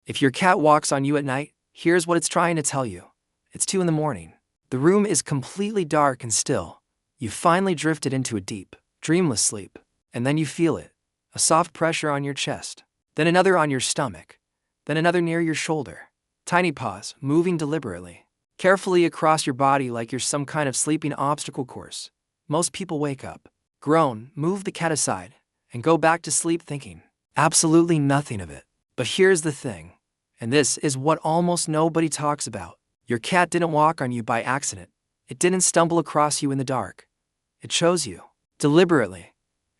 If your cat walks on you at night, here's what it's trying to tell you. It's 2 in the morning. The room is completely dark and still. You finally drifted into a deep, dreamless sleep. And then you feel it. A soft pressure on your chest. Then another on your stomach. Then another near your shoulder. Tiny paws, moving deliberately. Carefully across your body like you're some kind of sleeping obstacle course. Most people wake up, groan, move the cat aside, and go back to sleep thinking absolutely nothing of it. But here's the thing, and this is what almost nobody talks about. Your cat didn't walk on you by accident. It didn't stumble across you in the dark. It chose you, deliberately.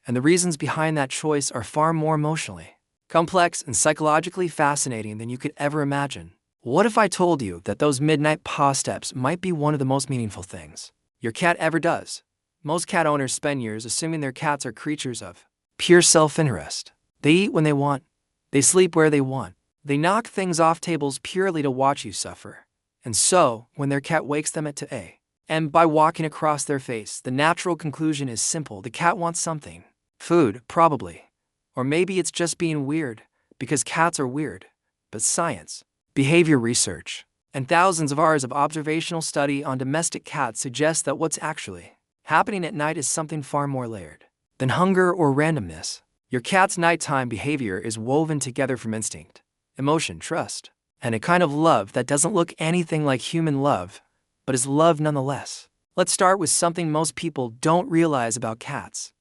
And the reasons behind that choice are far more emotionally complex and psychologically fascinating than you could ever imagine. What if I told you that those midnight paw steps might be one of the most meaningful things your cat ever does? Most cat owners spend years assuming their cats are creatures of pure self-interest. They eat when they want. They sleep where they want. They knock things off tables purely to watch you suffer. And so, when their cat wakes them at 2 a.m. by walking across their face, the natural conclusion is simple. The cat wants something. Food, probably. Or maybe it's just being weird, because cats are weird. But science, behavior research, and thousands of hours of observational study on domestic cats suggest that what's actually happening at night is something far more layered than hunger or randomness. Your cat's nighttime behavior is woven together from instinct, emotion, trust, and a kind of love that doesn't look anything like human love, but is love nonetheless. Let's start with something most people don't realize about cats.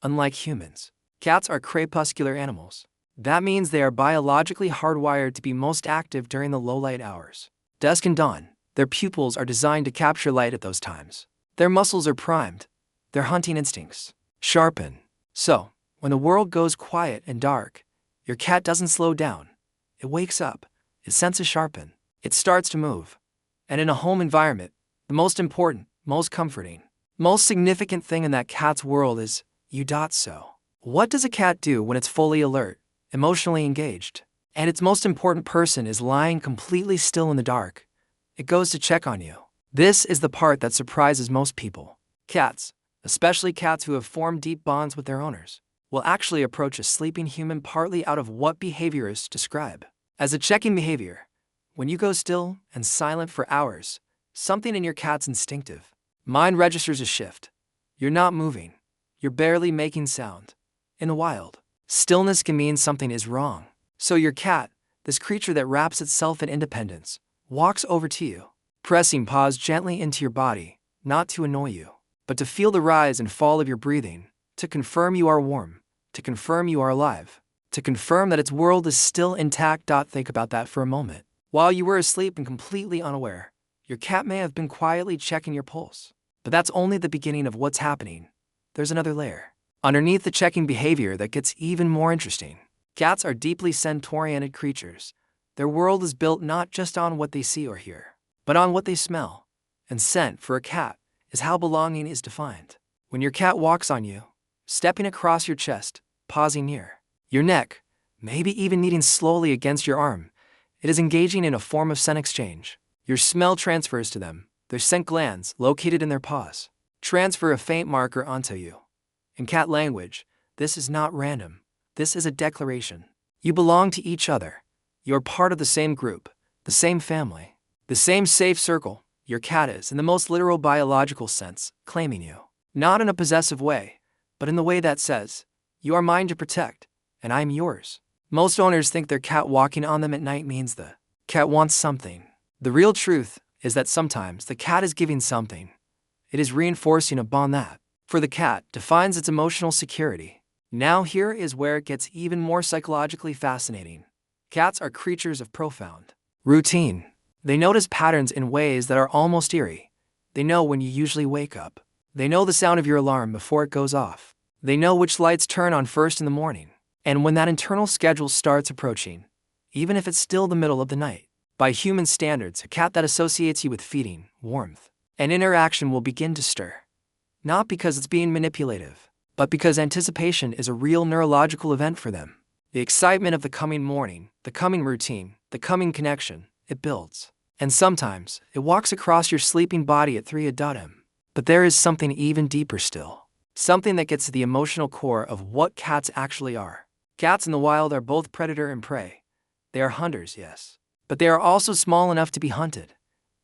Unlike humans, cats are crepuscular animals. That means they are biologically hardwired to be most active during the low-light hours. Dusk and dawn, their pupils are designed to capture light at those times. Their muscles are primed, their hunting instincts sharpen. So, when the world goes quiet and dark, your cat doesn't slow down. It wakes up, its senses sharpen, it starts to move. And in a home environment, the most important, most comforting, most significant thing in that cat's world is so. What does a cat do when it's fully alert, emotionally engaged, and its most important person is lying completely still in the dark? It goes to check on you. This is the part that surprises most people. Cats, especially cats who have formed deep bonds with their owners, will actually approach a sleeping human partly out of what behaviorists describe as a checking behavior. When you go still and silent for hours, something in your cat's instinctive mind registers a shift. You're not moving. You're barely making sound. In the wild, stillness can mean something is wrong. So your cat, this creature that wraps itself in independence, walks over to you, pressing paws gently into your body, not to annoy you, but to feel the rise and fall of your breathing, to confirm you are warm, to confirm you are alive, to confirm that its world is still intact. Think about that for a moment. While you were asleep and completely unaware, your cat may have been quietly checking your pulse. But that's only the beginning of what's happening. There's another layer underneath the checking behavior that gets even more interesting. Cats are deeply scent-oriented creatures. Their world is built not just on what they see or hear, but on what they smell. And scent, for a cat, is how belonging is defined. When your cat walks on you, stepping across your chest, pausing near your neck, maybe even kneading slowly against your arm, it is engaging in a form of scent exchange. Your smell transfers to them. Their scent glands, located in their paws, transfer a faint marker onto you. In cat language, this is not random. This is a declaration. You belong to each other. You're part of the same group, the same family, the same safe circle. Your cat is, in the most literal biological sense, claiming you. Not in a possessive way, but in the way that says, you are mine to protect, and I'm yours. Most owners think their cat walking on them at night means the cat wants something. The real truth is that sometimes the cat is giving something. It is reinforcing a bond that, for the cat, defines its emotional security. Now here is where it gets even more psychologically fascinating. Cats are creatures of profound routine. They notice patterns in ways that are almost eerie. They know when you usually wake up. They know the sound of your alarm before it goes off. They know which lights turn on first in the morning, and when that internal schedule starts approaching, even if it's still the middle of the night. By human standards, a cat that associates you with feeding, warmth, and interaction will begin to stir. Not because it's being manipulative, but because anticipation is a real neurological event for them. The excitement of the coming morning, the coming routine, the coming connection, it builds. And sometimes, it walks across your sleeping body at 3 a.m. But there is something even deeper still. Something that gets to the emotional core of what cats actually are. Cats in the wild are both predator and prey. They are hunters, yes. But they are also small enough to be hunted.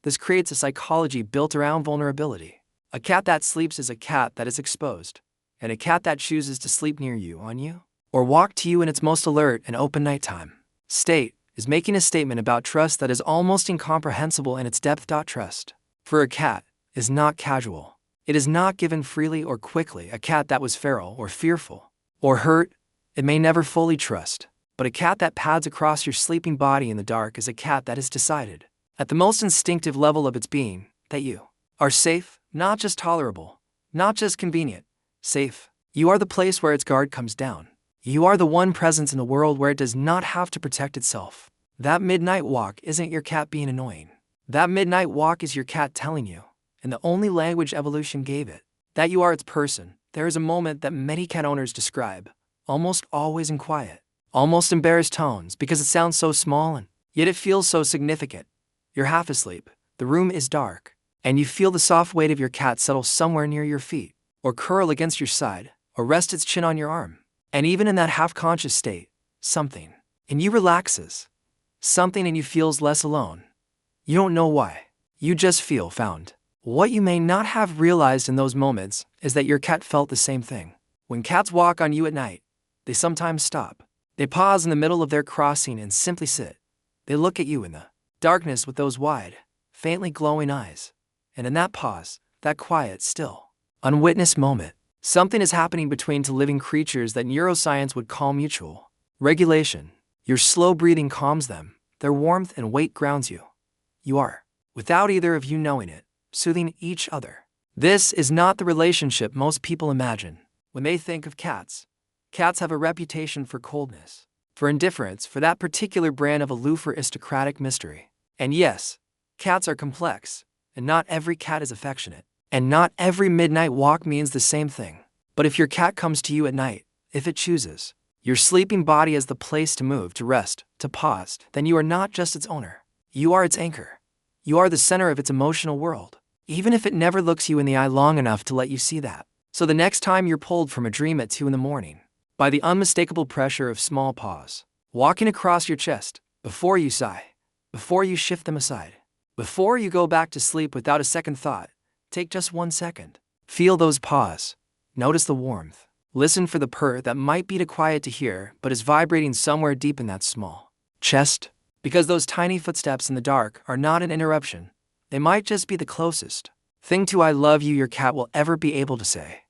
This creates a psychology built around vulnerability. A cat that sleeps is a cat that is exposed. And a cat that chooses to sleep near you, on you, or walk to you in its most alert and open nighttime state is making a statement about trust that is almost incomprehensible in its depth. Trust, for a cat, is not casual. It is not given freely or quickly. A cat that was feral or fearful or hurt, it may never fully trust. But a cat that pads across your sleeping body in the dark is a cat that has decided, at the most instinctive level of its being, that you are safe, not just tolerable, not just convenient, safe. You are the place where its guard comes down. You are the one presence in the world where it does not have to protect itself. That midnight walk isn't your cat being annoying. That midnight walk is your cat telling you, in the only language evolution gave it, that you are its person. There is a moment that many cat owners describe, almost always in quiet, almost embarrassed tones because it sounds so small and yet it feels so significant. You're half asleep, the room is dark, and you feel the soft weight of your cat settle somewhere near your feet, or curl against your side, or rest its chin on your arm. And even in that half-conscious state, something in you relaxes. Something in you feels less alone. You don't know why. You just feel found. What you may not have realized in those moments is that your cat felt the same thing. When cats walk on you at night, they sometimes stop. They pause in the middle of their crossing and simply sit. They look at you in the darkness with those wide, faintly glowing eyes. And in that pause, that quiet, still, unwitnessed moment, something is happening between two living creatures that neuroscience would call mutual regulation. Your slow breathing calms them. Their warmth and weight grounds you. You are, without either of you knowing it, soothing each other. This is not the relationship most people imagine when they think of cats. Cats have a reputation for coldness, for indifference, for that particular brand of aloof aristocratic mystery. And yes, cats are complex, and not every cat is affectionate. And not every midnight walk means the same thing. But if your cat comes to you at night, if it chooses your sleeping body as the place to move, to rest, to pause, then you are not just its owner. You are its anchor. You are the center of its emotional world, even if it never looks you in the eye long enough to let you see that. So the next time you're pulled from a dream at 2 a.m, by the unmistakable pressure of small paws walking across your chest, before you sigh, before you shift them aside, before you go back to sleep without a second thought, take just 1 second. Feel those paws. Notice the warmth. Listen for the purr that might be too quiet to hear but is vibrating somewhere deep in that small chest. Because those tiny footsteps in the dark are not an interruption. They might just be the closest thing to I love you your cat will ever be able to say.